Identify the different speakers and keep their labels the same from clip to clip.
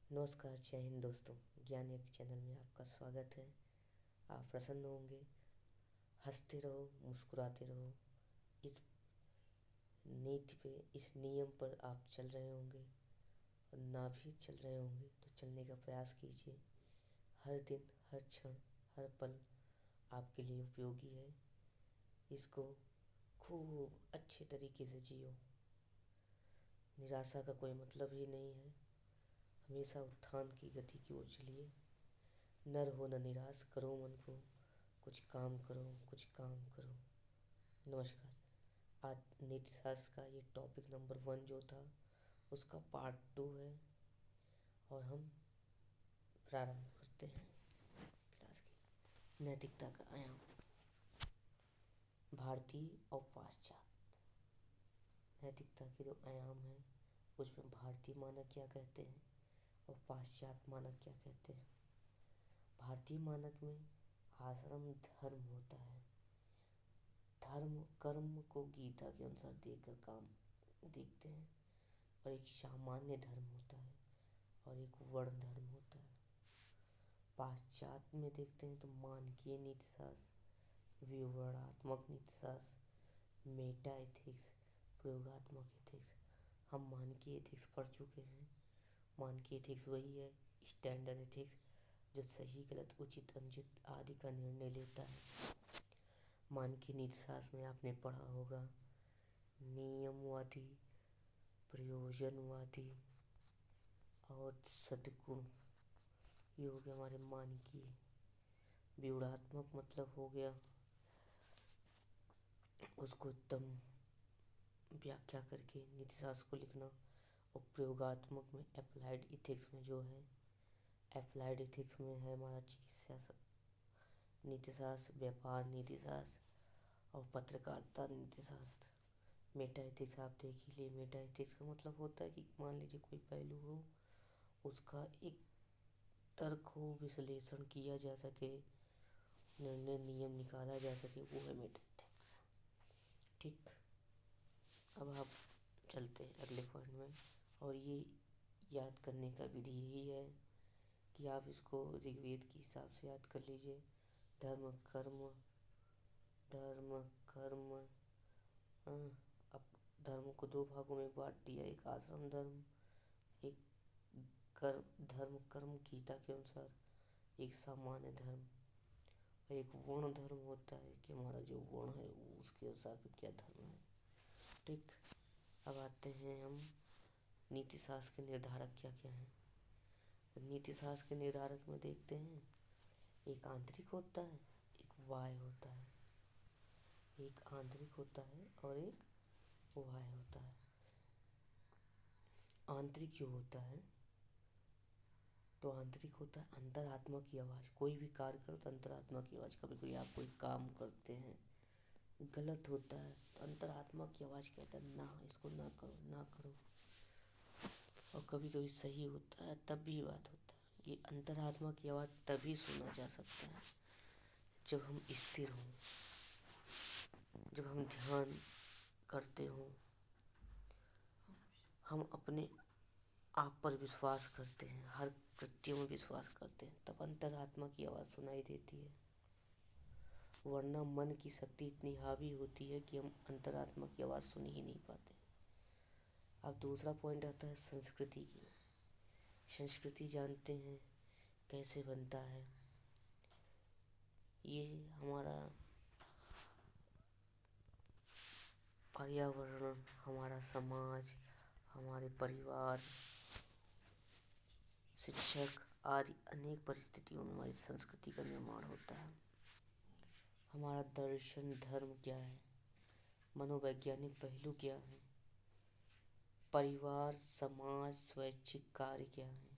Speaker 1: नमस्कार, जय हिंद दोस्तों। ज्ञान एक चैनल में आपका स्वागत है। आप प्रसन्न होंगे, हंसते रहो, मुस्कुराते रहो। इस नीति पे, इस नियम पर आप चल रहे होंगे और ना भी चल रहे होंगे तो चलने का प्रयास कीजिए। हर दिन, हर क्षण, हर पल आपके लिए उपयोगी है। इसको खूब अच्छे तरीके से जियो। निराशा का कोई मतलब ही नहीं है। हमेशा उत्थान की गति की ओर चलिए। न रहो न निराश, करो मन को, कुछ काम करो, कुछ काम करो। नमस्कार। आज नीतिशास्त्र का ये टॉपिक नंबर 1 जो था उसका पार्ट 2 है और हम प्रारंभ करते हैं क्लास की। नैतिकता का आयाम, भारतीय और पाश्चात्य। नैतिकता के जो आयाम हैं उसमें भारतीय मानक क्या कहते हैं और पाश्चात्य मानक क्या कहते हैं। भारतीय मानक में आश्रम धर्म होता है। धर्म कर्म को गीता के अनुसार देखकर काम देखते हैं और एक सामान्य धर्म होता है और एक वर्ण धर्म होता है। पाश्चात्य में देखते हैं तो मानकीय नीतिशास्त्र, विवरणात्मक नीतिशास्त्र, मेटा एथिक्स, प्रयोगात्मक एथिक्स। हम मानकीय एथिक्स पढ़ चुके हैं। मानकीय एथिक्स वही है, स्टैंडर्ड एथिक्स, जो सही गलत उचित अनुचित आदि का निर्णय लेता है। मानकीय नीतिशास्त्र में आपने पढ़ा होगा नियमवादी, प्रयोजनवादी और सद्गुण। ये हो गया हमारे मानकीय। विवरणात्मक मतलब हो गया उसको एकदम व्याख्या करके नीतिशास्त्र को लिखना। और प्रयोगात्मक में अप्लाइड इथिक्स में जो है, अप्लाइड इथिक्स में है हमारा चिकित्सा नीतिशास्त्र, व्यापार नीतिशास्त्र और पत्रकारिता नीतिशास्त्र। मेटा एथिक्स आप देख ही लिए। मेटा एथिक्स का मतलब होता है कि मान लीजिए कोई पहलू हो, उसका एक तर्क हो, विश्लेषण किया जा सके, निर्णय नियम निकाला जा सके, वो है मेटा एथिक्स। ठीक, अब आप चलते हैं अगले पॉइंट में। और ये याद करने का विधि यही है कि आप इसको ऋग्वेद के हिसाब से याद कर लीजिए। धर्म कर्म, धर्म कर्म। अब धर्म को 2 भागों में बांट दिया, एक आश्रम धर्म, एक धर्म कर्म गीता के अनुसार, एक सामान्य धर्म और एक वर्ण धर्म होता है कि हमारा जो वर्ण है वो उसके अनुसार भी क्या धर्म है। ठीक, अब आते हैं हम नीतिशास्त्र के निर्धारक क्या क्या हैं। नीतिशास्त्र के निर्धारक में देखते हैं एक आंतरिक होता है, एक बाह्य होता है। एक आंतरिक होता है और एक बाह्य होता है। आंतरिक जो होता है तो आंतरिक होता है अंतरात्मा की आवाज़। कोई भी कार्य करो तो अंतरात्मा की आवाज़। कभी कोई आप कोई काम करते हैं गलत होता है तो अंतरात्मा की आवाज़ कहता है ना, इसको ना करो, ना करो। और कभी कभी सही होता है तब भी बात होता है। ये अंतरात्मा की आवाज़ तभी सुना जा सकता है जब हम स्थिर हों, जब हम ध्यान करते हों, हम अपने आप पर विश्वास करते हैं, हर कृत्यों में विश्वास करते हैं, तब अंतरात्मा की आवाज़ सुनाई देती है। वरना मन की शक्ति इतनी हावी होती है कि हम अंतरात्मा की आवाज़ सुन ही नहीं पाते। अब दूसरा पॉइंट आता है संस्कृति की। संस्कृति जानते हैं कैसे बनता है। ये हमारा पर्यावरण, हमारा समाज, हमारे परिवार, शिक्षक आदि अनेक परिस्थितियों में हमारी संस्कृति का निर्माण होता है। हमारा दर्शन धर्म क्या है, मनोवैज्ञानिक पहलू क्या है, परिवार समाज स्वैच्छिक कार्य क्या है,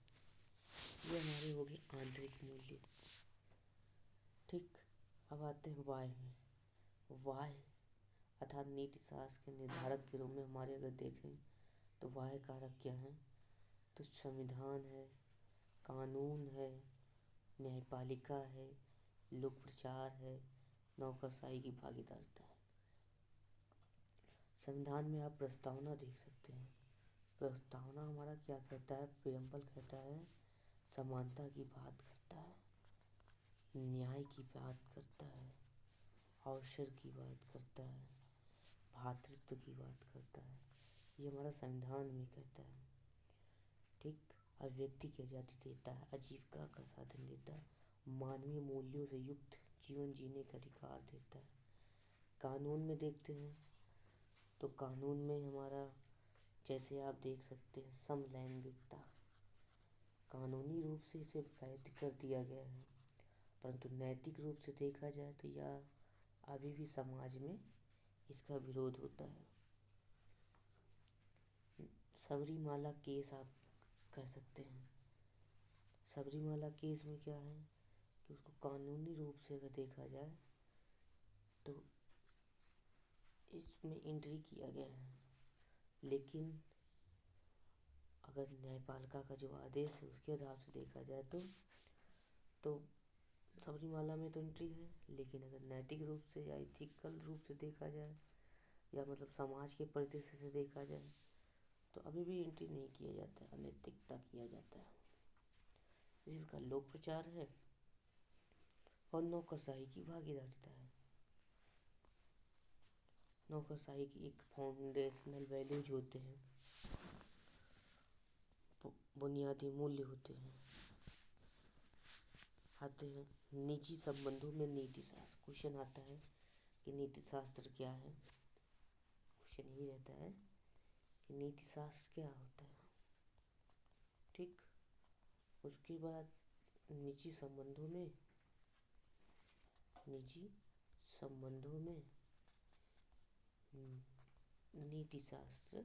Speaker 1: ये हमारे हो गए आंतरिक मूल्य। ठीक, अब आते हैं वाय में। वाय अर्थात नीतिशास्त्र के निर्धारक के रूप में हमारे अगर देखें तो वाय कारक क्या है, तो संविधान है, कानून है, न्यायपालिका है, लोक प्रचार है, नौकरशाही की भागीदारिता है। संविधान में आप प्रस्तावना देख सकते हैं। प्रस्तावना हमारा क्या कहता है, प्रियम्बल कहता है समानता की बात करता है, न्याय की बात करता है, अवसर की बात करता है, भातृत्व की बात करता है। ये हमारा संविधान भी कहता है। ठीक, अभिव्यक्ति की आज़ादी देता है, आजीविका का साधन देता है, मानवीय मूल्यों से युक्त जीवन जीने का अधिकार देता है। कानून में देखते हैं तो कानून में हमारा, जैसे आप देख सकते हैं, समलैंगिकता कानूनी रूप से इसे वैध कर दिया गया है, परंतु नैतिक रूप से देखा जाए तो यह अभी भी समाज में इसका विरोध होता है। सबरीमाला केस आप कह सकते हैं। सबरीमाला केस में क्या है कि उसको कानूनी रूप से अगर देखा जाए तो इसमें एंट्री किया गया है, लेकिन अगर न्यायपालिका का जो आदेश है उसके आधार से देखा जाए तो सबरीमाला में तो एंट्री है, लेकिन अगर नैतिक रूप से या इथिकल रूप से देखा जाए या मतलब समाज के परिदृश्य से देखा जाए तो अभी भी एंट्री नहीं किया जाता है, अनैतिकता किया जाता है। इसी प्रकार लोक प्रचार है और नौकरशाही की भागीदारिता है। नौकरशाही की एक फाउंडेशनल वैल्यूज होते हैं, बुनियादी मूल्य होते हैं। आते हैं निजी संबंधों में नीति शास्त्र। क्वेश्चन आता है कि नीति शास्त्र क्या है। क्वेश्चन यही रहता है कि नीति शास्त्र क्या होता है। ठीक, उसके बाद निजी संबंधों में नीति शास्त्र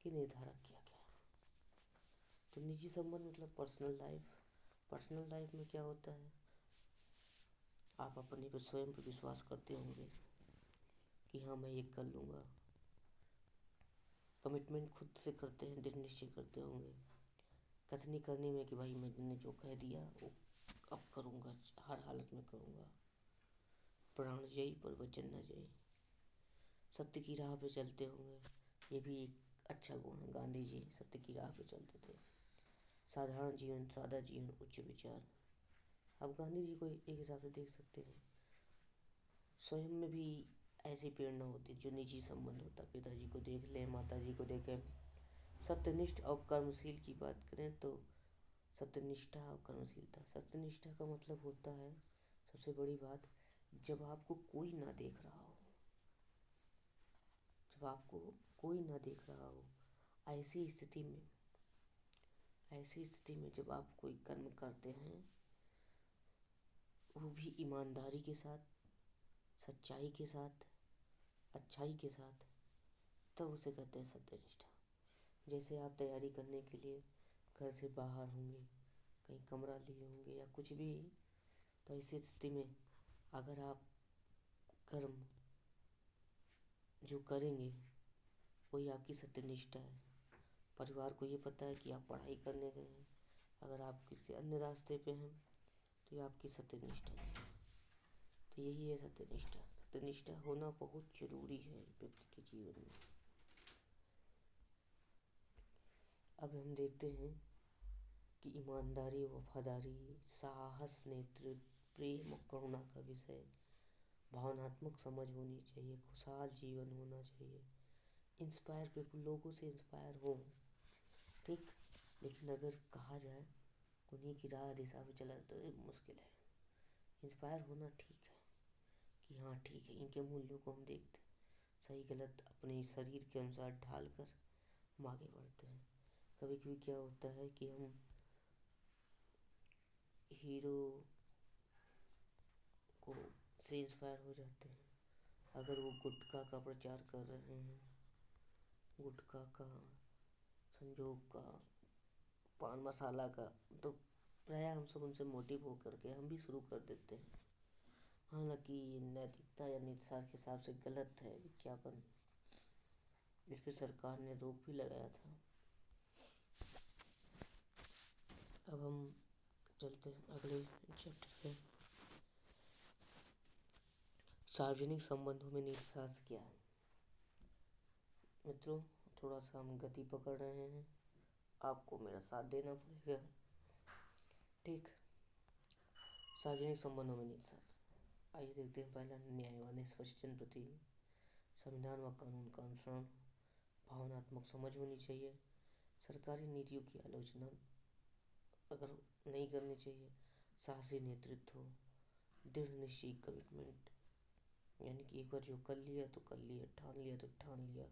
Speaker 1: के निर्धारक किया गया। तो निजी संबंध मतलब पर्सनल लाइफ। पर्सनल लाइफ में क्या होता है, आप अपने पे स्वयं पे विश्वास करते होंगे कि हाँ मैं ये कर लूँगा। कमिटमेंट खुद से करते हैं, दृढ़ निश्चय करते होंगे। कथनी करने में कि भाई मैंने जो कह दिया वो अब करूँगा, हर हालत में करूँगा। प्राण जयी पर वचन न जयी। सत्य की राह पे चलते होंगे, ये भी एक अच्छा गुण है। गांधी जी सत्य की राह पे चलते थे। साधारण जीवन, सादा जीवन, उच्च विचार। आप गांधी जी को एक हिसाब से देख सकते हैं, स्वयं में भी ऐसी प्रेरणा होती जो निजी संबंध होता। पिताजी को देख लें, माता जी को देखें। सत्यनिष्ठ और कर्मशील की बात करें तो सत्यनिष्ठा और कर्मशीलता। सत्यनिष्ठा का मतलब होता है, सबसे बड़ी बात, जब आपको कोई ना देख रहा हो, जब आपको कोई ना देख रहा हो, ऐसी स्थिति में जब आप कोई कर्म करते हैं वो भी ईमानदारी के साथ, सच्चाई के साथ, अच्छाई के साथ, तब उसे कहते हैं सत्यनिष्ठा। जैसे आप तैयारी करने के लिए घर से बाहर होंगे, कहीं कमरा लिए होंगे या कुछ भी, तो ऐसी स्थिति में अगर आप कर्म जो करेंगे वही आपकी सत्यनिष्ठा है। परिवार को ये पता है कि आप पढ़ाई करने गए हैं, अगर आप किसी अन्य रास्ते पे हैं तो ये आपकी सत्यनिष्ठा है। तो यही है सत्यनिष्ठा। सत्यनिष्ठा होना बहुत जरूरी है व्यक्ति के जीवन में। अब हम देखते हैं कि ईमानदारी, वफादारी, साहस, नेतृत्व, प्रेम और करुणा का विषय, भावनात्मक समझ होनी चाहिए, खुशहाल जीवन होना चाहिए, इंस्पायर पीपल, लोगों से इंस्पायर हो। ठीक, लेकिन अगर कहा जाए उन्हीं की राह दिशा में चला तो ये मुश्किल है। इंस्पायर होना ठीक है कि हाँ ठीक है, इनके मूल्यों को हम देखते हैं, सही गलत अपने शरीर के अनुसार ढाल कर हम आगे बढ़ते हैं। कभी कभी क्या होता है कि हम हीरो को से इंस्पायर हो जाते हैं। अगर वो गुटखा का प्रचार कर रहे हैं, गुटखा का, संजोग का, पान मसाला का, तो प्राय हम सब उनसे मोटिव होकर के हम भी शुरू कर देते हैं। हालांकि नैतिकता या नीतिशास्त्र के हिसाब से गलत है विज्ञापन। इस पे सरकार ने रोक भी लगाया था। अब हम चलते हैं अगले चैप्टर पे। सार्वजनिक संबंधों में नीतिशास्त्र क्या है। मित्रों, थोड़ा सा हम गति पकड़ रहे हैं, आपको मेरा साथ देना पड़ेगा। ठीक। सार्वजनिक संबंधों में नीतिशास्त्र। आइए देखते हैं पहला, न्याय व निष्पक्ष प्रति। संविधान व कानून का अनुसरण, भावनात्मक समझ होनी चाहिए। सरकारी नीतियों की आलोचना अगर नहीं करनी चाहिए। साहसी नेतृत्व हो, दृढ़ निश्चय कमिटमेंट, यानी कि एक बार जो कर लिया तो कर लिया, ठान लिया तो ठान लिया।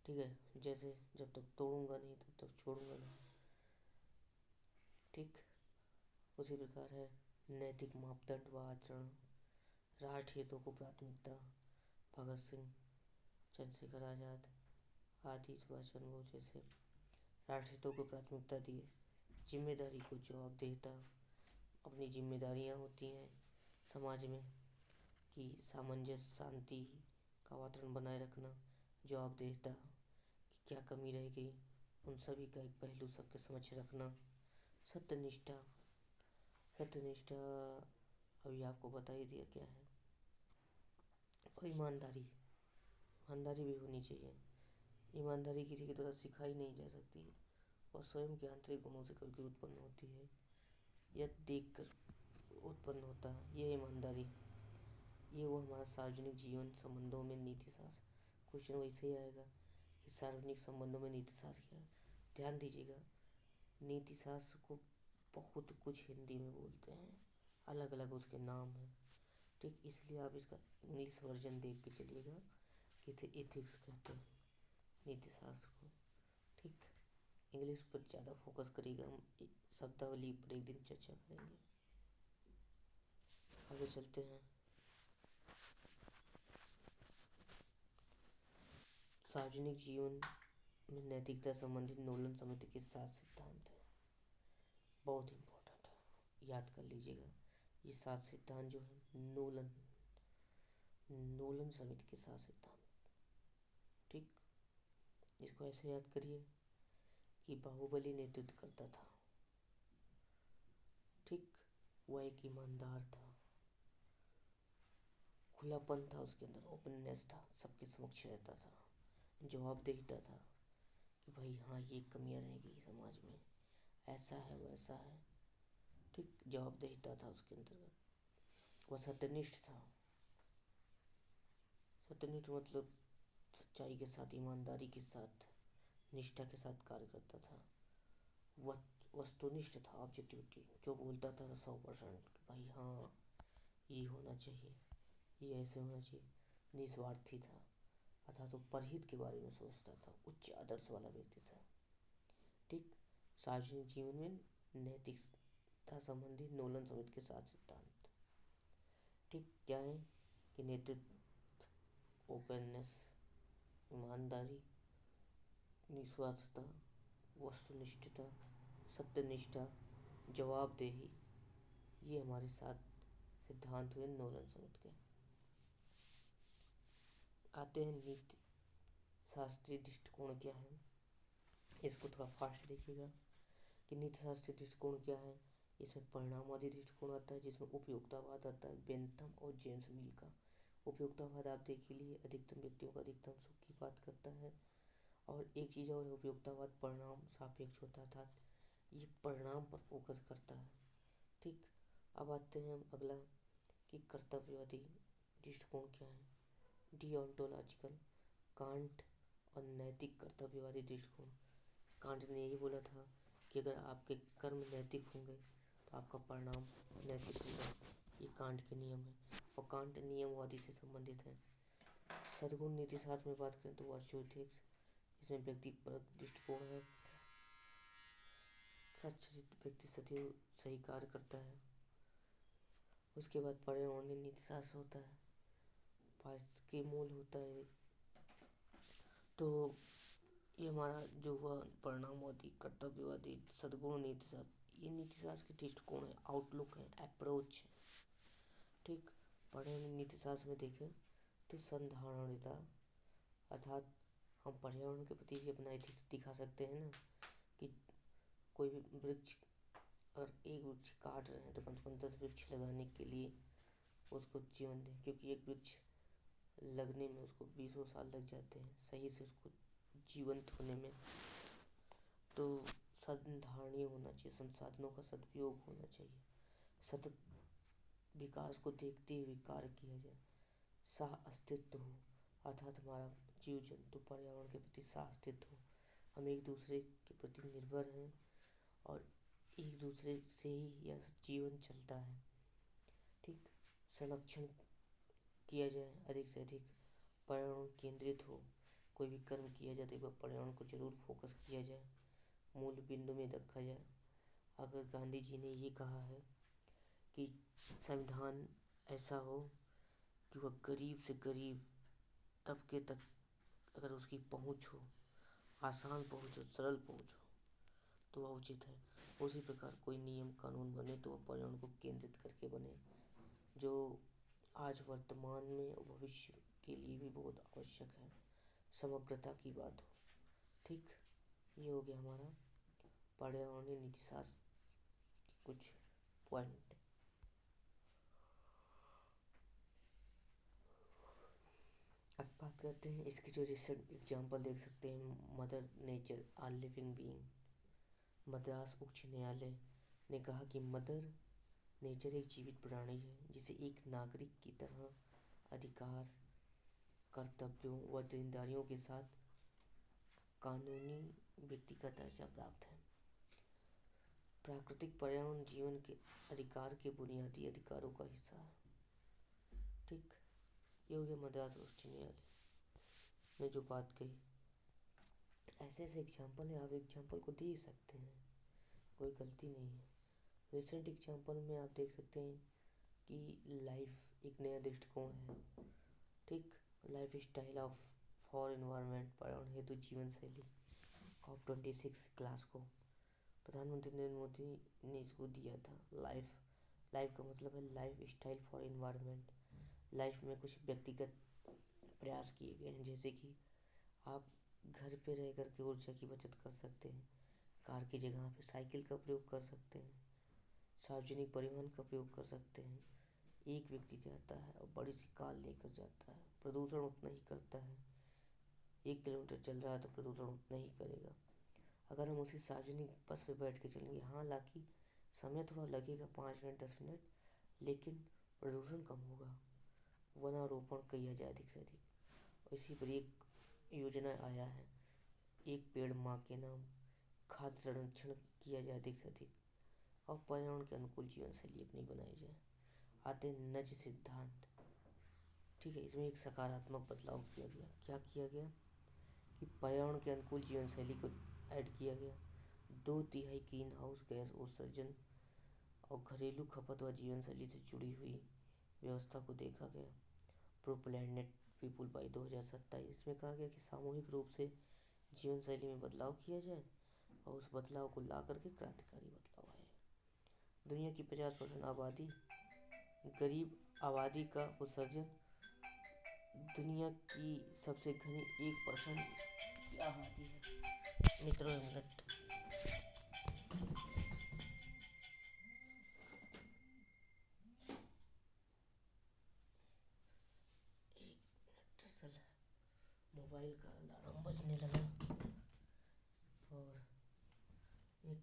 Speaker 1: ठीक है, जैसे जब तक तोड़ूंगा नहीं तब तक छोड़ूंगा नहीं। ठीक। उसी प्रकार है नैतिक मापदंड व आचरण, राष्ट्र हितों को प्राथमिकता। भगत सिंह, चंद्रशेखर आज़ाद आदि सुभाष चंद्र बोस जैसे राष्ट्र हितों को प्राथमिकता दिए। जिम्मेदारी को जवाबदेहिता, अपनी जिम्मेदारियां होती हैं समाज में कि सामंजस्य, शांति का वातावरण बनाए रखना। जवाबदेहिता कि क्या कमी रह गई, उन सभी का एक पहलू सबके समक्ष रखना। सत्यनिष्ठा, सत्यनिष्ठा अभी आपको बता ही दिया क्या है। और ईमानदारी, ईमानदारी भी होनी चाहिए। ईमानदारी किसी के द्वारा सिखाई नहीं जा सकती और स्वयं के आंतरिक गुणों से कभी उत्पन्न होती है या देख कर उत्पन्न होता है। यह ईमानदारी, ये वो हमारा सार्वजनिक जीवन संबंधों में नीति शास्त्र। क्वेश्चन वैसे ही आएगा कि सार्वजनिक संबंधों में नीति शास्त्र क्या है। ध्यान दीजिएगा, नीति शास्त्र को बहुत कुछ हिंदी में बोलते हैं, अलग अलग उसके नाम हैं। ठीक, इसलिए आप इसका इंग्लिश वर्जन देख के चलिएगा कि इसे एथिक्स कहते हैं नीति शास्त्र को। ठीक, इंग्लिश पर ज़्यादा फोकस करिएगा, हम शब्दावली पर एक दिन चर्चा करेंगे। आगे चलते हैं। सार्वजनिक जीवन में नैतिकता संबंधित नोलन समिति के 7 सिद्धांत हैं, बहुत इम्पोर्टेंट है, याद कर लीजिएगा। ये 7 सिद्धांत जो है नोलन समिति के 7 सिद्धांत। ठीक, इसको ऐसे याद करिए कि बाहुबली नेतृत्व करता था। ठीक, वह एक ईमानदार था, खुलापन था उसके अंदर, ओपननेस था, सबके समक्ष रहता था। जवाबदेहिता था कि भाई हाँ ये कमियां रह गई समाज में, ऐसा है वैसा है। ठीक, जवाबदेहिता था उसके अंतर्गत। वह सत्यनिष्ठ था। सत्यनिष्ठ मतलब सच्चाई के साथ, ईमानदारी के साथ, निष्ठा के साथ कार्य करता था। वह वस्तुनिष्ठ था, ऑब्जेक्टिविटी, जो बोलता था 100% भाई हाँ ये होना चाहिए, ये ऐसे होना चाहिए। निस्वार्थी था, अर्थात वो परहित के बारे में सोचता था, उच्च आदर्श वाला व्यक्ति था। ठीक, सार्वजनिक जीवन में नैतिकता संबंधी नोलन समिति के 7 सिद्धांत। ठीक, क्या है कि नेतृत्व, ओपननेस, ईमानदारी, निस्वार्थता, वस्तुनिष्ठता, सत्यनिष्ठा, जवाबदेही, ये हमारे 7 सिद्धांत हुए नोलन समिति के। आते हैं नीति शास्त्रीय दृष्टिकोण क्या है। इसको थोड़ा फास्ट देखिएगा कि नीति शास्त्रीय दृष्टिकोण क्या है। इसमें परिणामवादी दृष्टिकोण आता है, जिसमें उपयोगितावाद आता है, बेंथम और जेम्स मिल का। उपयोगितावाद आप देख ही लिए, अधिकतम व्यक्तियों का अधिकतम सुख की बात करता है। और एक चीज़ और है, उपयोगितावाद परिणाम सापेक्ष होता था, ये परिणाम पर फोकस करता है। ठीक, अब आते हैं हम अगला कि कर्तव्यवादी दृष्टिकोण क्या है। डिओन्टोलॉजिकल, कांट और नैतिक कर्तव्यवादी दृष्टिकोण। कांट ने यही बोला था कि अगर आपके कर्म नैतिक होंगे तो आपका परिणाम नैतिक होगा। ये कांट के नियम है और कांट नियमवादी से संबंधित है। सद्गुण नीति शास्त्र में बात करें तो वर्च्यू एथिक्स, इसमें व्यक्तिपरक दृष्टिकोण है। सच्चरित्र व्यक्ति सदैव सही कार्य करता है। उसके बाद पर्यावरणीय नीति शास्त्र होता है, पारिस्थितिक के मूल होता है। तो ये हमारा जो हुआ परिणामवादी, कर्तव्यवादी, सद्गुण नीति शास्त्र, ये नीति शास्त्र के दृष्टिकोण है, आउटलुक है, अप्रोच है। ठीक, पर्यावरणीय नीति शास्त्र में देखें तो संधारणीयता, अर्थात हम पर्यावरण के प्रति भी अपना एथिक्स दिखा सकते हैं ना, कि कोई भी वृक्ष, अगर एक वृक्ष काट रहे हैं तो कम से कम 10 वृक्ष लगाने के लिए उसको जीवन दें, क्योंकि एक वृक्ष लगने में उसको 20 साल लग जाते हैं सही से उसको जीवंत होने में। तो संधारणीय होना चाहिए, संसाधनों का सदुपयोग होना चाहिए, सतत विकास को देखते हुए कार्य किया जाए, सह अस्तित्व हो, अर्थात हमारा जीव जंतु पर्यावरण के प्रति सह अस्तित्व हो, हम एक दूसरे के प्रति निर्भर हैं और एक दूसरे से ही यह जीवन चलता है। ठीक, संरक्षण किया जाए, अधिक से अधिक पर्यावरण केंद्रित हो, कोई भी कर्म किया जाए तो एक बार पर्यावरण को जरूर फोकस किया जाए, मूल बिंदु में रखा जाए। अगर गांधी जी ने ये कहा है कि संविधान ऐसा हो कि वह गरीब से गरीब तबके तक अगर उसकी पहुंच हो, आसान पहुंच हो, सरल पहुंच हो, तो वह उचित है। उसी प्रकार कोई नियम कानून बने तो वह पर्यावरण को केंद्रित करके बने, जो आज वर्तमान में और भविष्य के लिए भी बहुत आवश्यक है। समग्रता की बात हो। ठीक, ये हो गया हमारा पर्यावरणीय नीति शास्त्र के कुछ पॉइंट। अब बात करते हैं इसके जो रिसेंट एग्जाम्पल देख सकते हैं। Mother nature are living being. Madras उच्च न्यायालय ने कहा कि मदर नेचर एक जीवित प्राणी है जिसे एक नागरिक की तरह अधिकार, कर्तव्यों व जिम्मेदारियों के साथ कानूनी व्यक्ति का दर्जा प्राप्त है। प्राकृतिक पर्यावरण जीवन के अधिकार के बुनियादी अधिकारों का हिस्सा है। ठीक, ये हो गया मद्रास उच्च न्यायालय ने जो बात कही। ऐसे ऐसे एग्जाम्पल है, आप एग्जाम्पल को दे ही सकते हैं, कोई गलती नहीं है। रिसेंट एग्जाम्पल में आप देख सकते हैं कि लाइफ एक नया दृष्टिकोण है। ठीक, life style of for environment, पर्यावरण हेतु जीवन शैली, COP26 क्लास को प्रधानमंत्री नरेंद्र मोदी ने इसको दिया था। लाइफ लाइफ का मतलब है life style for environment. Life में कुछ व्यक्तिगत प्रयास किए गए हैं, जैसे कि आप घर पे रह कर के ऊर्जा की बचत कर सकते हैं, कार की जगह पे साइकिल का प्रयोग कर सकते हैं, सार्वजनिक परिवहन का प्रयोग कर सकते हैं। एक व्यक्ति जाता है और बड़ी सी कार लेकर जाता है, प्रदूषण उतना ही करता है। 1 किलोमीटर चल रहा है तो प्रदूषण उतना ही करेगा। अगर हम उसी सार्वजनिक बस पे बैठ के चलेंगे, हालांकि समय थोड़ा लगेगा, 5 मिनट 10 मिनट, लेकिन प्रदूषण कम होगा। वनारोपण किया जाए अधिक से अधिक। और इसी पर एक योजना आया है, एक पेड़ माँ के नाम। खाद्य संरक्षण किया जाए अधिक से अधिक और पर्यावरण के अनुकूल जीवन शैली अपनी बनाई जाए। आते हैं नज सिद्धांत। ठीक है, इसमें एक सकारात्मक बदलाव किया गया। क्या किया गया कि पर्यावरण के अनुकूल जीवन शैली को ऐड किया गया। 2/3 ग्रीन हाउस गैस उत्सर्जन और घरेलू खपत व जीवन शैली से जुड़ी हुई व्यवस्था को देखा गया। Pro planet people by 2027। इसमें कहा गया कि सामूहिक रूप से जीवन शैली में बदलाव किया जाए और उस बदलाव को ला करके क्रांतिकारी बदलाव आए। दुनिया की 50% आबादी, गरीब आबादी का उत्सर्जन, दुनिया की सबसे घनी 1% की आबादी है। मित्रों, एक मिनट। दरअसल मोबाइल का अलार्म बजने लगा और एक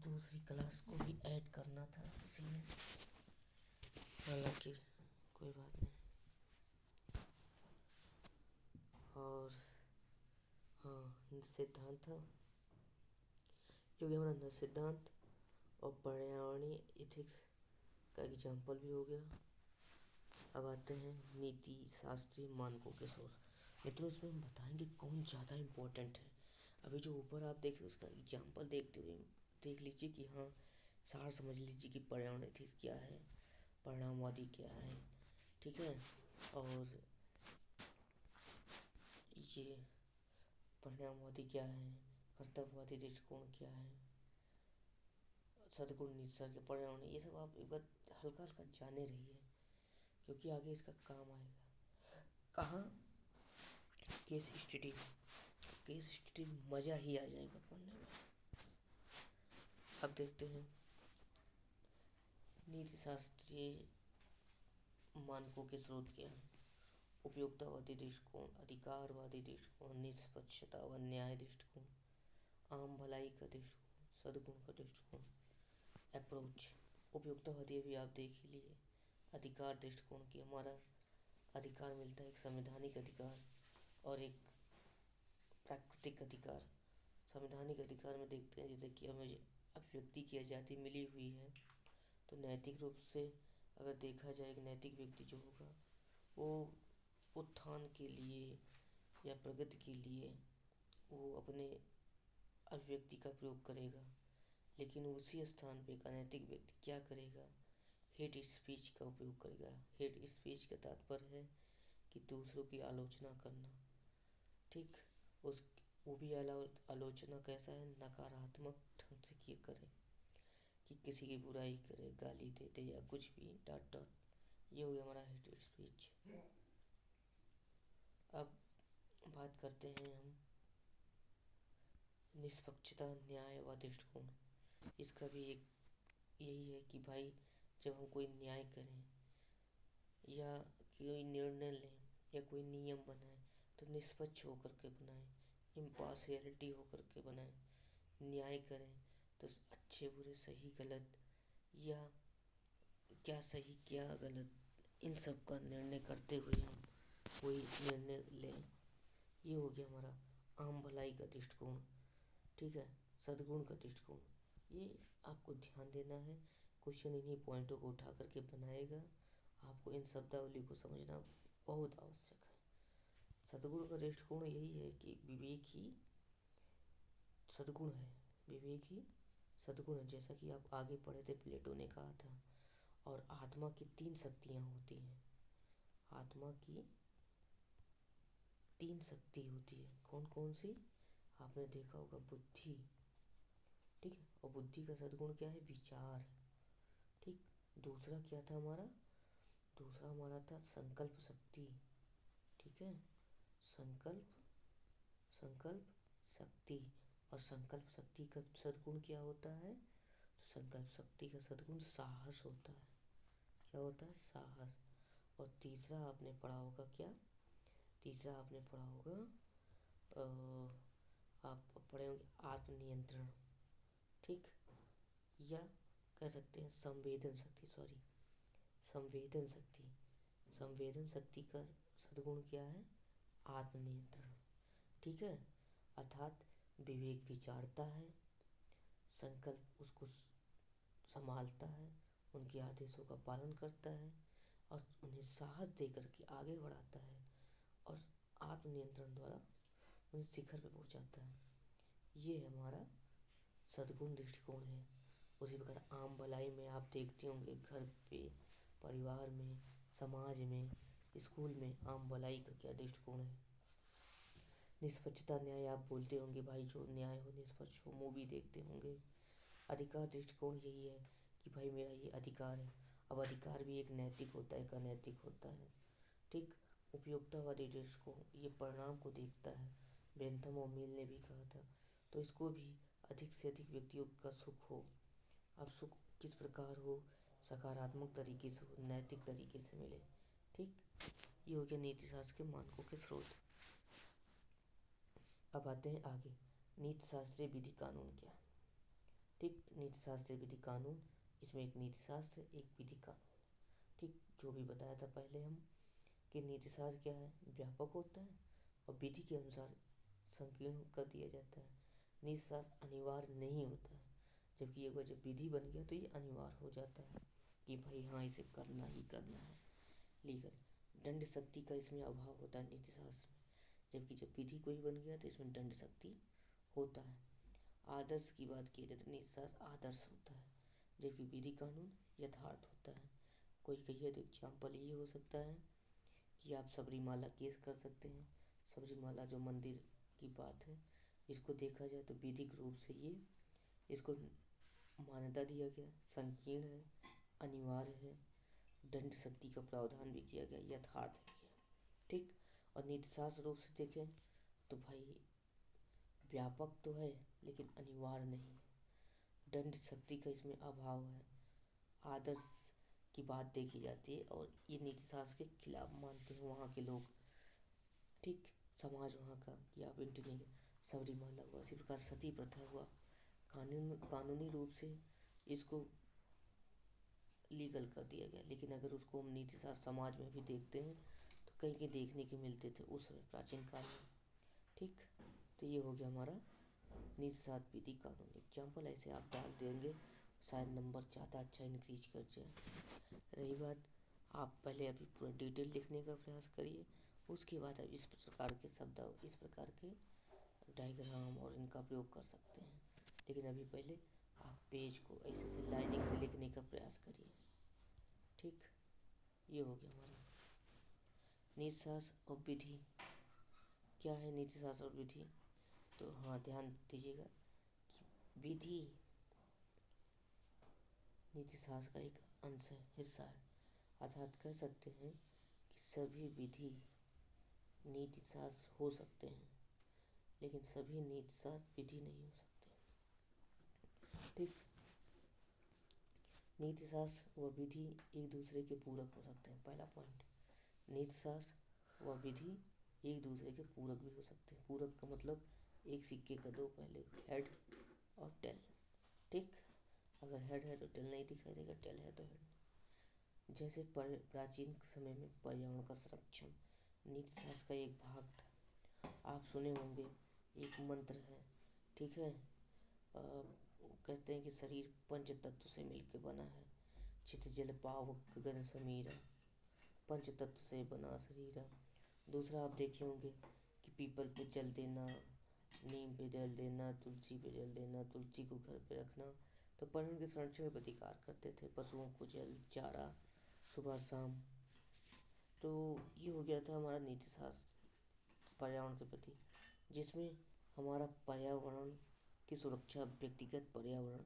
Speaker 1: दूसरी क्लास को भी ऐड करना था इसी में, हालांकि कोई बात नहीं। और हाँ, सिद्धांत था, क्योंकि हमारा नर सिद्धांत और पर्यावरणीय इथिक्स का एग्जाम्पल भी हो गया। अब आते हैं नीति शास्त्रीय मानकों के सोर्स। मित्रों, इसमें हम बताएंगे कौन ज़्यादा इम्पोर्टेंट है। अभी जो ऊपर आप देखिए उसका एग्जाम्पल देखते हुए देख लीजिए कि हाँ, सार समझ लीजिए कि पर्यावरण एथिक्स क्या है, परिणामवादी क्या है। ठीक है, और ये परिणामवादी क्या है, कर्तव्यवादी दृष्टिकोण क्या है, सदगुण निसर्ग पर्यावरण, ये सब आप एक बार हल्का हल्का जाने रहिए, क्योंकि आगे इसका काम आएगा। कहाँ? Case study. केस स्टडी मज़ा ही आ जाएगा पढ़ने में। अब देखते हैं नीति शास्त्रीय मानकों के स्रोत क्या हैं। उपयोगितावादी दृष्टिकोण, अधिकारवादी दृष्टिकोण, निष्पक्षता व न्याय दृष्टिकोण, आम भलाई का दृष्टिकोण, सद्गुण का दृष्टिकोण। अप्रोच, उपयुक्तवादी भी आप देख ही लिए। अधिकार दृष्टिकोण की हमारा अधिकार मिलता है, एक संवैधानिक अधिकार और एक प्राकृतिक अधिकार। संवैधानिक अधिकार में देखते हैं जैसे कि हमें अभिव्यक्ति की आज़ादी मिली हुई है, तो नैतिक रूप से अगर देखा जाए, एक नैतिक व्यक्ति जो होगा वो उत्थान के लिए या प्रगति के लिए वो अपने अभिव्यक्ति का प्रयोग करेगा। लेकिन उसी स्थान पे एक अनैतिक व्यक्ति क्या करेगा, हेट स्पीच का उपयोग करेगा। हेट स्पीच का तात्पर्य है कि दूसरों की आलोचना करना, ठीक। उस वो भी आलोचना कैसा है, नकारात्मक ढंग से किए करे, कि किसी की बुराई करे, गाली दे दे या कुछ भी डांट, ये हो गया हमारा हेट स्पीच। अब बात करते हैं हम निष्पक्षता, न्याय व दृष्टिकोण। इसका भी एक यही है कि भाई जब हम कोई न्याय करें या कोई निर्णय लें या कोई नियम बनाएं तो निष्पक्ष होकर के बनाएं, इम्पार्शियलिटी होकर के बनाएं। न्याय करें तो अच्छे बुरे, सही गलत, या क्या सही क्या गलत, इन सब का निर्णय करते हुए हम कोई निर्णय लें। ये हो गया हमारा आम भलाई का दृष्टिकोण, ठीक है। सद्गुण का दृष्टिकोण, ये आपको ध्यान देना है। क्वेश्चन इन्हीं पॉइंटों को उठा करके बनाएगा, आपको इन शब्दावली को समझना बहुत आवश्यक है। सद्गुण का दृष्टिकोण यही है कि विवेक ही सद्गुण है, विवेक ही सद्गुण है। जैसा कि आप आगे पढ़े थे, प्लेटो ने कहा था। और आत्मा की 3 शक्तियाँ होती हैं। आत्मा की 3 शक्ति होती है। कौन कौन सी? आपने देखा होगा, बुद्धि, ठीक है। और बुद्धि का सद्गुण क्या है? विचार, ठीक। दूसरा क्या था हमारा? दूसरा हमारा था संकल्प शक्ति, ठीक है। संकल्प संकल्प शक्ति। और संकल्प शक्ति का सद्गुण क्या होता है? तो संकल्प शक्ति का सद्गुण साहस होता है। क्या होता है? साहस। और तीसरा आपने पढ़ा होगा क्या? तीसरा आपने पढ़ा होगा, आप पढ़े होंगे आत्मनियंत्रण, ठीक। या कह सकते हैं संवेदन शक्ति, सॉरी, संवेदन शक्ति। संवेदन शक्ति का सद्गुण क्या है? आत्मनियंत्रण, ठीक है। अर्थात विवेक विचारता है, संकल्प उसको संभालता है, उनके आदेशों का पालन करता है और उन्हें साहस देकर के आगे बढ़ाता है और आत्मनियंत्रण द्वारा उन्हें शिखर पे पहुंचाता है। ये हमारा सद्गुण दृष्टिकोण है। उसी प्रकार आम भलाई में आप देखते होंगे, घर पे, परिवार में, समाज में, स्कूल में आम भलाई का क्या दृष्टिकोण है? निष्पक्षता, न्याय। आप बोलते होंगे भाई जो न्याय हो, निष्पक्ष हो, मूवी देखते होंगे। अधिकार दृष्टिकोण यही है कि भाई मेरा ये अधिकार है। अब अधिकार भी एक नैतिक होता है, एक अनैतिक होता है, ठीक। उपयोगितावादी दृष्टिकोण ये परिणाम को देखता है। बेंथम और मिल ने भी कहा था। तो इसको भी अधिक से अधिक व्यक्तियों का सुख हो। अब सुख किस प्रकार हो? सकारात्मक तरीके से हो, नैतिक तरीके से मिले, ठीक। ये हो गया नीति शास्त्र के मानकों के स्रोत। अब आते हैं आगे, नीति शास्त्रीय विधि कानून क्या है, ठीक। नीति शास्त्रीय विधि कानून, इसमें एक नीति शास्त्र, एक विधि कानून, ठीक। जो भी बताया था पहले हम कि नीति शास्त्र क्या है? व्यापक होता है और विधि के अनुसार संकीर्ण कर दिया जाता है। नीति शास्त्र अनिवार्य नहीं होता है, जबकि एक बार जब विधि बन गया तो ये अनिवार्य हो जाता है कि भाई हाँ इसे करना ही करना है, लीगल। दंड शक्ति का इसमें अभाव होता है नीति शास्त्र में, जबकि जब विधि कोई बन गया तो इसमें दंड शक्ति होता है। आदर्श की बात की जाए तो नीति शास्त्र आदर्श होता है, जबकि विधि कानून यथार्थ होता है। कोई कहिए तो एग्जाम्पल ये हो सकता है कि आप सबरीमाला केस कर सकते हैं। सबरीमाला जो मंदिर की बात है, इसको देखा जाए तो विधिक रूप से ये इसको मान्यता दिया गया, संकीर्ण है, अनिवार्य है, दंड शक्ति का प्रावधान भी किया गया, यथार्थ भी है, ठीक। और नीतिशास्त्र रूप से देखें तो भाई व्यापक तो है लेकिन अनिवार्य नहीं है, दंड शक्ति का इसमें अभाव है, आदर्श की बात देखी जाती है और ये नीतिशास्त्र के खिलाफ मानते हैं वहाँ के लोग, ठीक। समाज वहाँ का कि आप इंटरनेट, सबरीमाला हुआ, इसी प्रकार सती प्रथा हुआ, कानूनी रूप से इसको लीगल कर दिया गया। लेकिन अगर उसको हम नीति शास्त्र समाज में भी देखते हैं तो कहीं कहीं देखने के मिलते थे उस समय प्राचीन काल में। ठीक, तो ये हो गया हमारा नीति शास्त्र विधि कानून। एग्जाम्पल ऐसे आप डाल देंगे शायद नंबर ज़्यादा अच्छा इंक्रीज कर जाए। रही बात, आप पहले अभी पूरा डिटेल लिखने का प्रयास करिए, उसके बाद आप इस प्रकार के शब्द, इस प्रकार के डायग्राम और इनका प्रयोग कर सकते हैं। लेकिन अभी पहले आप पेज को ऐसे से लाइनिंग से लिखने का प्रयास करिए। ठीक, ये हो गया हमारा नीति शास्त्र और विधि। क्या है नीति शास्त्र और विधि? तो हाँ, ध्यान दीजिएगा कि विधि नीति शास्त्र का एक अंश है, हिस्सा है। अर्थात कह सकते हैं कि सभी विधि नीति शास्त्र हो सकते हैं, लेकिन सभी नीति शास्त्र विधि नहीं हो सकते। ठीक, नीति शास्त्र व विधि एक दूसरे के पूरक हो सकते हैं। पहला पॉइंट, नीति शास्त्र व विधि एक दूसरे के पूरक भी हो सकते हैं। पूरक का मतलब एक सिक्के का दो पहलू, हेड और टेल। ठीक, अगर हेड है तो टेल नहीं दिखाई देगा, टेल है तो हेड। जैसे प्राचीन समय में पर्यावरण का संरक्षण नीति शास्त्र का एक भाग था। आप सुने होंगे, एक मंत्र है, ठीक है, कहते हैं कि शरीर पंच तत्व से मिलकर बना है। चित जल पावक गगन समीरा, पंच तत्व से बना शरीर। दूसरा आप देखे होंगे कि पीपल पे जल देना, नीम पे जल देना, तुलसी पे जल देना, तुलसी को घर पे रखना। तो पर्यावरण के संरक्षण का प्रतिकार करते थे। पशुओं को जल, चारा सुबह शाम। तो ये हो गया था हमारा नीति शास्त्र पर्यावरण के प्रति, जिसमें हमारा पर्यावरण की सुरक्षा व्यक्तिगत पर्यावरण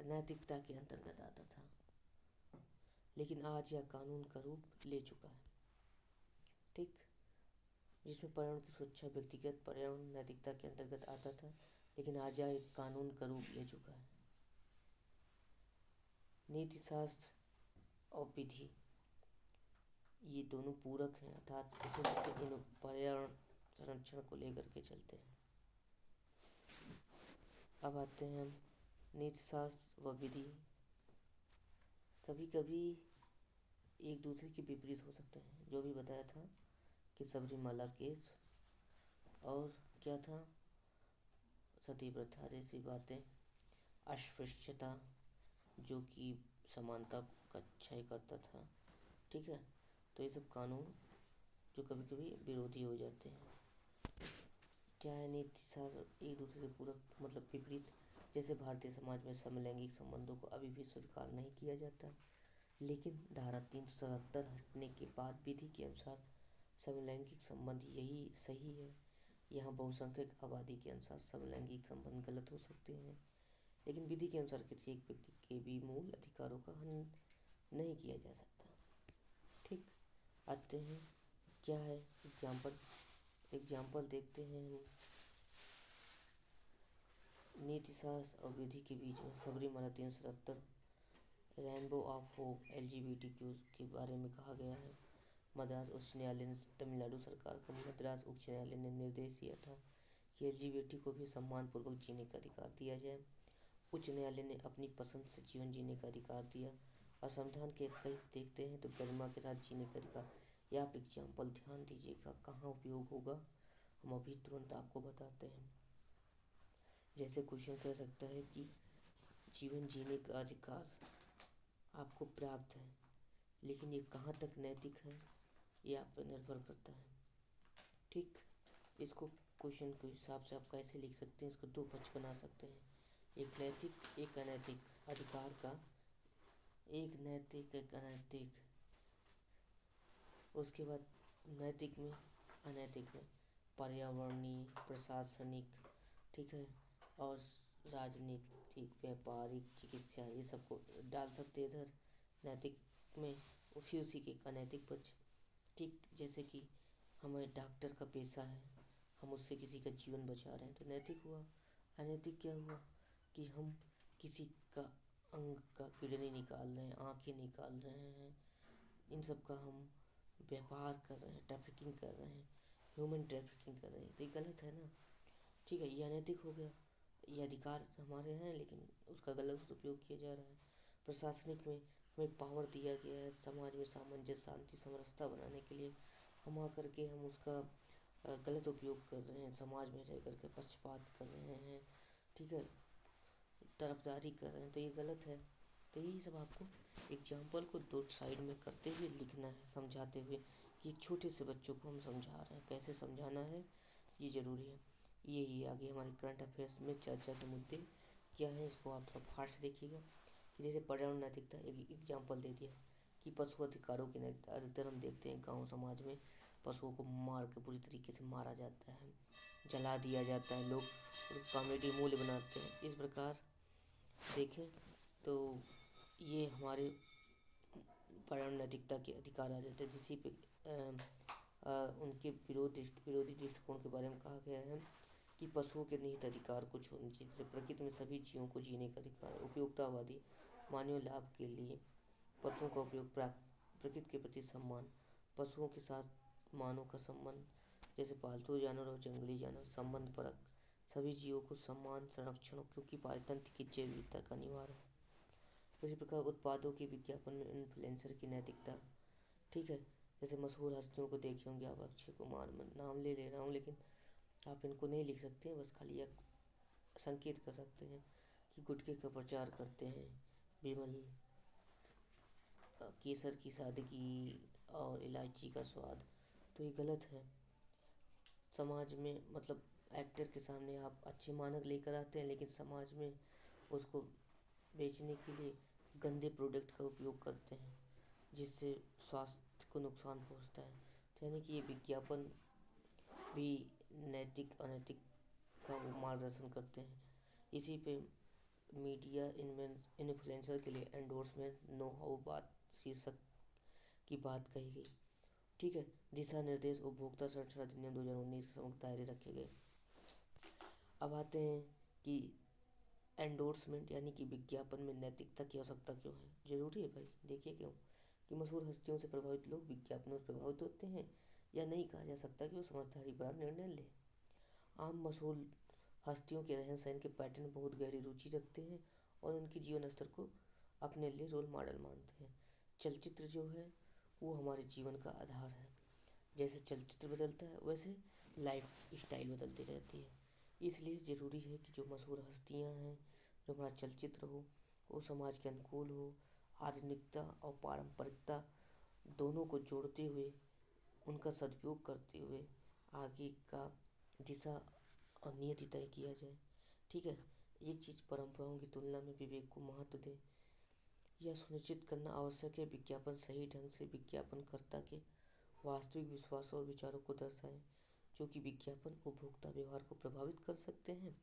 Speaker 1: नैतिकता के अंतर्गत आता था। लेकिन आज यह कानून का रूप ले चुका है। ठीक, जिसमें पर्यावरण की सुरक्षा व्यक्तिगत पर्यावरण नैतिकता के अंतर्गत आता था, लेकिन आज यह एक कानून का रूप ले चुका है। नीति शास्त्र और विधि ये दोनों पूरक हैं, अर्थात इसे इन पर्यावरण संरक्षण को लेकर के चलते हैं। अब आते हैं हम नीति शास्त्र व विधि कभी कभी एक दूसरे के विपरीत हो सकते हैं। जो भी बताया था कि सबरीमाला केस और क्या था, सती प्रथा जैसी बातें, अस्पृश्यता जो कि समानता का क्षय करता था। ठीक है, तो ये सब कानून जो कभी कभी विरोधी हो जाते हैं। क्या है नीति शास्त्र एक दूसरे के पूरक मतलब विपरीत? जैसे भारतीय समाज में समलैंगिक संबंधों को अभी भी स्वीकार नहीं किया जाता, लेकिन धारा 377 हटने के बाद विधि के अनुसार समलैंगिक संबंध यही सही है। यहाँ बहुसंख्यक आबादी के अनुसार समलैंगिक संबंध गलत हो सकते हैं, लेकिन विधि के अनुसार किसी एक व्यक्ति के भी मूल अधिकारों का हनन नहीं किया जा सकता। ठीक, आते हैं क्या है एग्जाम्पल देखते हैं हम नीति शास्त्र और विधि के बीच में। Sabarimala 377, rainbow of hope LGBTQ के बारे में कहा गया है। मद्रास उच्च न्यायालय ने तमिलनाडु सरकार को मद्रास उच्च न्यायालय ने निर्देश दिया था कि LGBT को भी सम्मानपूर्वक जीने का अधिकार दिया जाए। उच्च न्यायालय ने अपनी पसंद से जीवन जीने का अधिकार दिया और संविधान के 21 देखते हैं तो गरिमा के साथ जीने का अधिकार। या आप एग्जाम्पल ध्यान दीजिएगा कहाँ उपयोग होगा, हम अभी तुरंत आपको बताते हैं। जैसे क्वेश्चन कह सकता है कि जीवन जीने का अधिकार आपको प्राप्त है, लेकिन ये कहाँ तक नैतिक है ये आप पर निर्भर करता है। ठीक, इसको क्वेश्चन के हिसाब से आप कैसे लिख सकते हैं, इसको दो पक्ष बना सकते हैं, एक नैतिक एक अनैतिक अधिकार का, एक नैतिक एक अनैतिक। उसके बाद नैतिक में अनैतिक में पर्यावरणीय, प्रशासनिक, ठीक है, और राजनीतिक, व्यापारिक, चिकित्सा, ये सबको डाल सकते हैं इधर नैतिक में। फिर उसी के अनैतिक पक्ष। ठीक, जैसे कि हमें डॉक्टर का पेशा है, हम उससे किसी का जीवन बचा रहे हैं तो नैतिक हुआ। अनैतिक क्या हुआ कि हम किसी का अंग का किडनी निकाल रहे हैं, आँखें निकाल रहे हैं, इन सब का हम व्यापार कर रहे हैं, ट्रैफिकिंग कर रहे हैं, ह्यूमन ट्रैफिकिंग कर रहे हैं, तो ये गलत है ना। ठीक है, ये अनैतिक हो गया। ये अधिकार हमारे हैं, लेकिन उसका गलत उपयोग किया जा रहा है। प्रशासनिक में हमें पावर दिया गया है समाज में सामंजस्य, शांति, समरसता बनाने के लिए। हम आकर के हम उसका गलत उपयोग कर रहे हैं, समाज में रह करके पक्षपात कर रहे हैं, ठीक है, तरफदारी कर रहे हैं, तो ये गलत है। तो यही सब आपको एग्जाम्पल को दो साइड में करते हुए लिखना है, समझाते हुए कि एक छोटे से बच्चों को हम समझा रहे हैं, कैसे समझाना है ये ज़रूरी है। यही आगे हमारे करंट अफेयर्स में चर्चा के मुद्दे क्या है, इसको आप थोड़ा फास्ट देखिएगा। कि जैसे पर्यावरण नैतिकता, एक एग्जाम्पल दे दिया कि पशु अधिकारों की नैतिकता। अधिकतर हम देखते हैं गाँव समाज में पशुओं को मार के बुरी तरीके से मारा जाता है, जला दिया जाता है, लोग कॉमेडी मूल्य बनाते हैं। इस प्रकार देखें तो ये हमारे पर्यावरण नैतिकता के अधिकार आ जाते हैं, जिसी पे उनके विरोधी दृष्टिकोण के बारे में कहा गया है कि पशुओं के निहित अधिकार कुछ होने चाहिए, जैसे प्रकृति में सभी जीवों को जीने का अधिकार। उपयोगितावादी, मानवीय लाभ के लिए पशुओं का उपयोग, प्रकृति के प्रति सम्मान, पशुओं के साथ मानव का संबंध, जैसे पालतू जानवर और जंगली जानवर, संबंध परक, सभी जीवों को सम्मान, संरक्षण, क्योंकि पारितंत्र की जैव विविधता का निवारण है। इसी प्रकार उत्पादों के विज्ञापन में इन्फ्लुएंसर की नैतिकता, ठीक है, जैसे मशहूर हस्तियों को देखे होंगे आप, अक्षय कुमार, मैं नाम ले रहा हूँ, लेकिन आप इनको नहीं लिख सकते हैं, बस खाली एक संकेत कर सकते हैं कि गुटखे का प्रचार करते हैं, विमल केसर की सादगी और इलायची का स्वाद, तो ये गलत है। समाज में मतलब एक्टर के सामने आप अच्छे मानक लेकर आते हैं, लेकिन समाज में उसको बेचने के लिए गंदे प्रोडक्ट का उपयोग करते हैं, जिससे स्वास्थ्य को नुकसान पहुंचता है। तो यानी कि ये विज्ञापन भी नैतिक अनैतिक का वो मार्गदर्शन करते हैं। इसी पे मीडिया इन्फ्लुएंसर के लिए एंडोर्समेंट नो हाउ बात शीर्षक की बात कही गई, ठीक है। दिशा निर्देश उपभोक्ता संरक्षण अधिनियम 2019 के समग्र दायरे रखे गए। अब आते हैं कि एंडोर्समेंट यानी कि विज्ञापन में नैतिकता की आवश्यकता क्यों है, जरूरी है भाई। देखिए क्यों, कि मशहूर हस्तियों से प्रभावित लोग विज्ञापनों से प्रभावित होते हैं, या नहीं कहा जा सकता कि वो समझदारी भरा निर्णय ले। आम मशहूर हस्तियों के रहन सहन के पैटर्न बहुत गहरी रुचि रखते हैं और उनके जीवन स्तर को अपने लिए रोल मॉडल मानते हैं। चलचित्र जो है वो हमारे जीवन का आधार है। जैसे चलचित्र बदलता है वैसे लाइफ स्टाइल बदलती रहती है। इसलिए ज़रूरी है कि जो मशहूर हस्तियाँ हैं, जो हमारा चलचित्र हो, वो समाज के अनुकूल हो, आधुनिकता और पारंपरिकता दोनों को जोड़ते हुए, उनका सदुपयोग करते हुए आगे का दिशा और नियति तय किया जाए, ठीक है। एक चीज़, परंपराओं की तुलना में विवेक को महत्व दें। यह सुनिश्चित करना आवश्यक है विज्ञापन सही ढंग से विज्ञापनकर्ता के वास्तविक विश्वासों और विचारों को दर्शाएं, जो कि विज्ञापन उपभोक्ता व्यवहार को प्रभावित कर सकते हैं।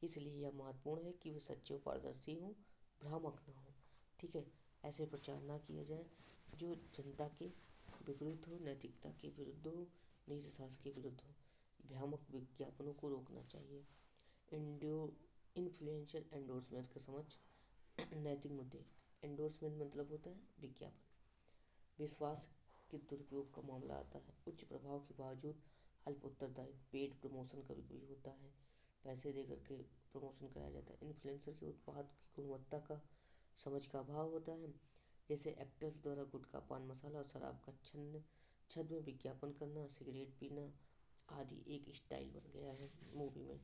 Speaker 1: इसलिए यह महत्वपूर्ण है कि वे सच्चे और पारदर्शी हों, भ्रामक न हो, ठीक है। ऐसे प्रचार ना किया जाए जो जनता के विपरीत हो, नैतिकता के विरुद्ध हो, नीति शास्त्र के विरुद्ध हो। भ्रामक विज्ञापनों को रोकना चाहिए। इंडियो इन्फ्लुएंसर एंडोर्समेंट का समझ नैतिक मुद्दे। एंडोर्समेंट मतलब होता है विज्ञापन, विश्वास के दुरुपयोग का मामला आता है। उच्च प्रभाव के बावजूद अल्प उत्तरदायित्व, पेड प्रमोशन कभी कभी होता है, पैसे दे करके प्रमोशन कराया जाता है। इन्फ्लुएंसर के उत्पाद की गुणवत्ता का समझ का अभाव होता है, जैसे एक्टर्स द्वारा गुटखा, पान मसाला और शराब का छद्म में विज्ञापन करना, सिगरेट पीना आदि एक स्टाइल बन गया है मूवी में।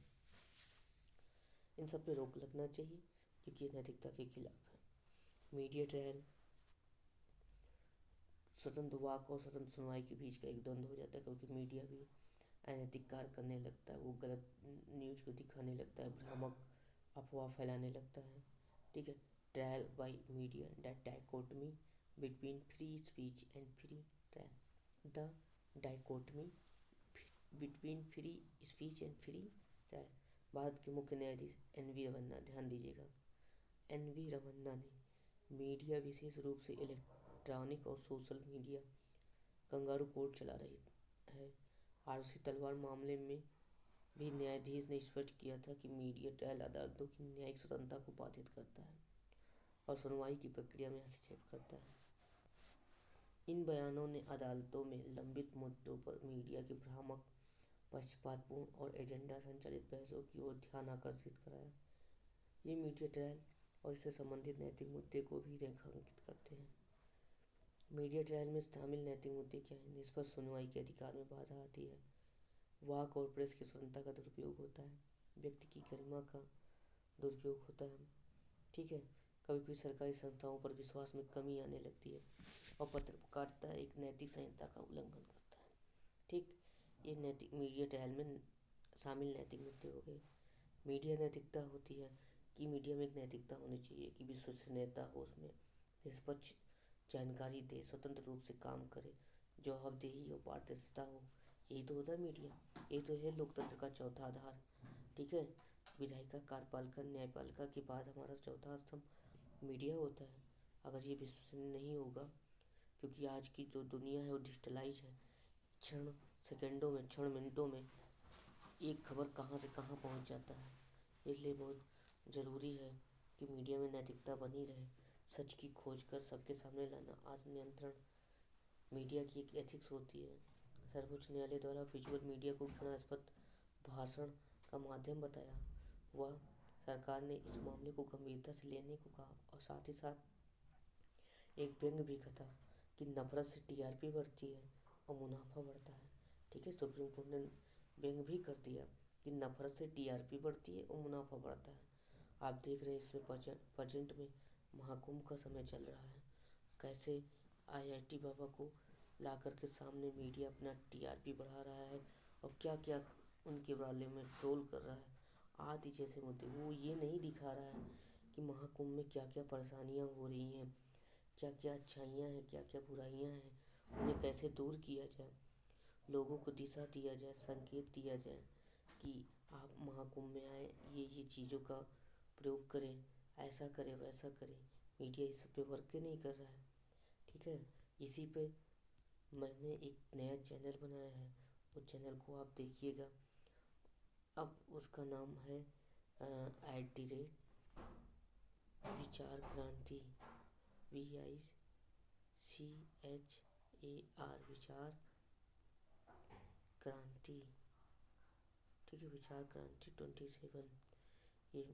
Speaker 1: इन सब पे रोक लगना चाहिए क्योंकि ये नैतिकता के खिलाफ है। मीडिया ट्रायल, स्वतंत्र वाक और स्वतंत्र सुनवाई के बीच का एक द्वंद्व हो जाता है, क्योंकि मीडिया भी अनैतिक कार्य करने लगता है, वो गलत न्यूज़ को दिखाने लगता है, भ्रामक अफवाह फैलाने लगता है, ठीक है। Trial by media, that dichotomy between free speech and free trial, the dichotomy between free speech and free trial. Bharat के मुख्य न्यायाधीश NV रमन्ना, ध्यान दीजिएगा, NV रमन्ना ने मीडिया, विशेष रूप से इलेक्ट्रॉनिक और सोशल मीडिया कंगारू कोर्ट चला रही है। आरसी तलवार मामले में भी न्यायाधीश ने स्पष्ट किया था कि मीडिया ट्रायल अदालतों की न्यायिक स्वतंत्रता को बाधित करता है और सुनवाई की प्रक्रिया में हस्तक्षेप करता है। इन बयानों ने अदालतों में लंबित मुद्दों पर मीडिया के भ्रामक पक्षपातपूर्ण और एजेंडा संचालित बहसों की ओर ध्यान आकर्षित कराया। ये मीडिया ट्रायल और इससे संबंधित नैतिक मुद्दे को भी रेखांकित करते हैं। मीडिया ट्रायल में शामिल नैतिक मुद्दे क्या हैं? निष्पक्ष सुनवाई के अधिकार में बाधा आती है, वाक और प्रेस की स्वतंत्रता का दुरुपयोग होता है, व्यक्ति की गरिमा का दुरुपयोग होता है, ठीक है। कभी कभी सरकारी संस्थाओं पर विश्वास में कमी आने लगती है और पत्रकारिता एक नैतिक संहिता का उल्लंघन करता है, ठीक। ये नैतिक मीडिया ट्रायल में शामिल नैतिक मुद्दे हो गए। मीडिया नैतिकता होती है कि मीडिया में एक नैतिकता होनी चाहिए कि विश्वसनीयता हो, उसमें निष्पक्ष जानकारी दे, स्वतंत्र रूप से काम करे, जवाबदेही और पारदर्शिता हो। यही तो होता है मीडिया, यही तो है लोकतंत्र का चौथा आधार, ठीक है। विधायिका, कार्यपालिका, न्यायपालिका के बाद हमारा चौथा स्तंभ मीडिया होता है। अगर ये विश्वसनीय नहीं होगा, क्योंकि आज की जो दुनिया है वो डिजिटलाइज है, क्षण सेकंडों में, क्षण मिनटों में एक खबर कहाँ से कहाँ पहुँच जाता है, इसलिए बहुत ज़रूरी है कि मीडिया में नैतिकता बनी रहे। सच की खोज कर सबके सामने लाना, आत्मनियंत्रण मीडिया की एक एथिक्स होती है। सर्वोच्च न्यायालय द्वारा विजुअल मीडिया को घृणास्पद भाषण का माध्यम बताया। वह सरकार ने इस मामले को गंभीरता से लेने को कहा और साथ ही साथ एक व्यंग भी कहा कि नफरत से टीआरपी बढ़ती है और मुनाफा बढ़ता है, ठीक है। सुप्रीम कोर्ट ने व्यंग भी कर दिया कि नफरत से टीआरपी बढ़ती है और मुनाफा बढ़ता है। आप देख रहे हैं इसमें प्रेजेंट में महाकुंभ का समय चल रहा है, कैसे आईआईटी बाबा को ला कर के सामने मीडिया अपना टीआरपी बढ़ा रहा है और क्या क्या उनके बारे में ट्रोल कर रहा है आदि जैसे मुद्दे। वो ये नहीं दिखा रहा है कि महाकुंभ में क्या क्या परेशानियां हो रही हैं, क्या क्या अच्छाइयाँ हैं, क्या क्या बुराइयां हैं, उन्हें कैसे दूर किया जाए, लोगों को दिशा दिया जाए, संकेत दिया जाए कि आप महाकुंभ में आए, ये चीज़ों का प्रयोग करें, ऐसा करें, वैसा करें। मीडिया इस पे वर्क नहीं कर रहा है, ठीक है। इसी पे मैंने एक नया चैनल बनाया है, उस चैनल को आप देखिएगा। अब उसका नाम है @विचार क्रांति, VICHAR विचार क्रांति, ठीक है। विचार क्रांति 27 ये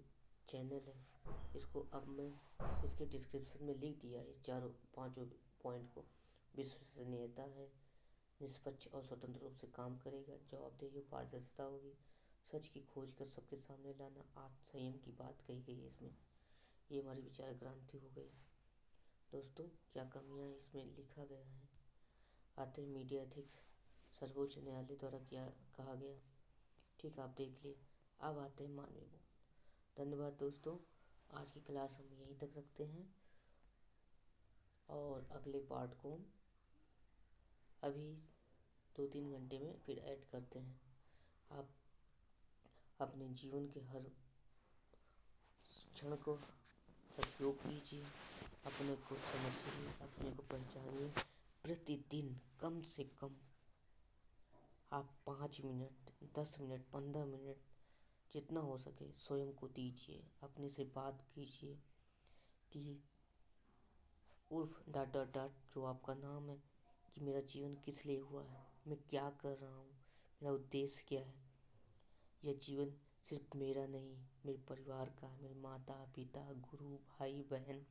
Speaker 1: चैनल है। इसको अब मैं इसके डिस्क्रिप्शन में लिख दिया है चारों पांचों पॉइंट को। विश्वसनीयता है, निष्पक्ष और स्वतंत्र रूप से काम करेगा, जवाबदेही और पारदर्शिता होगी, सच की खोज कर सबके सामने लाना, आत्म संयम की बात कही गई है इसमें। ये हमारी विचार क्रांति हो गई। दोस्तों, क्या कमियां इसमें लिखा गया है। आते हैं मीडिया एथिक्स, सर्वोच्च न्यायालय द्वारा क्या कहा गया, ठीक, आप देख लिए। अब आते हैं मानवीय मूल्य। धन्यवाद दोस्तों, आज की क्लास हम यहीं तक रखते हैं और अगले पार्ट को अभी 2-3 घंटे में फिर ऐड करते हैं। आप अपने जीवन के हर क्षण को सदुपयोग कीजिए, अपने को समझिए, अपने को पहचानिए। प्रतिदिन कम से कम आप 5 मिनट, 10 मिनट, 15 मिनट जितना हो सके स्वयं को दीजिए, अपने से बात कीजिए कि उर्फ डॉट डॉट डॉट जो आपका नाम है, कि मेरा जीवन किस लिए हुआ है, मैं क्या कर रहा हूँ, मेरा उद्देश्य क्या है। यह जीवन सिर्फ मेरा नहीं, मेरे परिवार का है, मेरे माता पिता, गुरु, भाई बहन,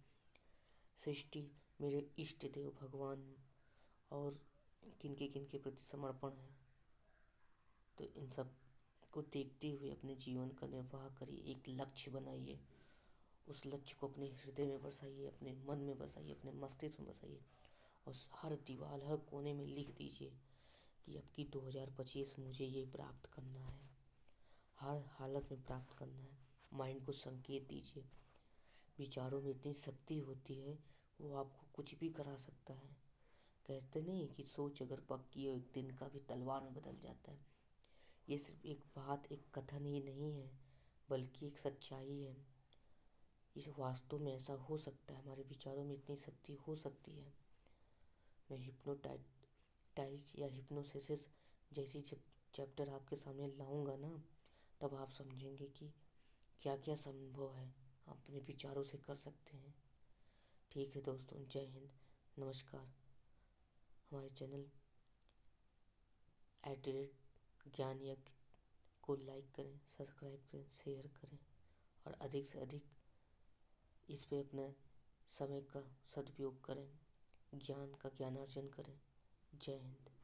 Speaker 1: सृष्टि, मेरे इष्ट देव भगवान और किनके किनके प्रति समर्पण है। तो इन सब को देखते हुए अपने जीवन का निर्वाह करिए, एक लक्ष्य बनाइए, उस लक्ष्य को अपने हृदय में बसाइए, अपने मन में बसाइए, अपने मस्तिष्क में बसाइए और हर दीवार, हर कोने में लिख दीजिए कि अब की 2025 मुझे ये प्राप्त करना है, हर हालत में प्राप्त करना है। माइंड को संकेत दीजिए। विचारों में इतनी शक्ति होती है, वो आपको कुछ भी करा सकता है। कहते नहीं कि सोच अगर पक्की हो, एक दिन का भी तलवार में बदल जाता है। ये सिर्फ एक बात, एक कथन ही नहीं है, बल्कि एक सच्चाई है। इस वास्तव में ऐसा हो सकता है, हमारे विचारों में इतनी शक्ति हो सकती है। मैं हिप्नोटाइज या हिप्नोसिस जैसी चैप्टर आपके सामने लाऊंगा ना, तब आप समझेंगे कि क्या क्या संभव है, आप अपने विचारों से कर सकते हैं। ठीक है दोस्तों, जय हिंद, नमस्कार। हमारे चैनल ज्ञान यज्ञ को लाइक करें, सब्सक्राइब करें, शेयर करें और अधिक से अधिक इस पे अपने समय का सदुपयोग करें, ज्ञान का ज्ञानार्जन करें। जय हिंद।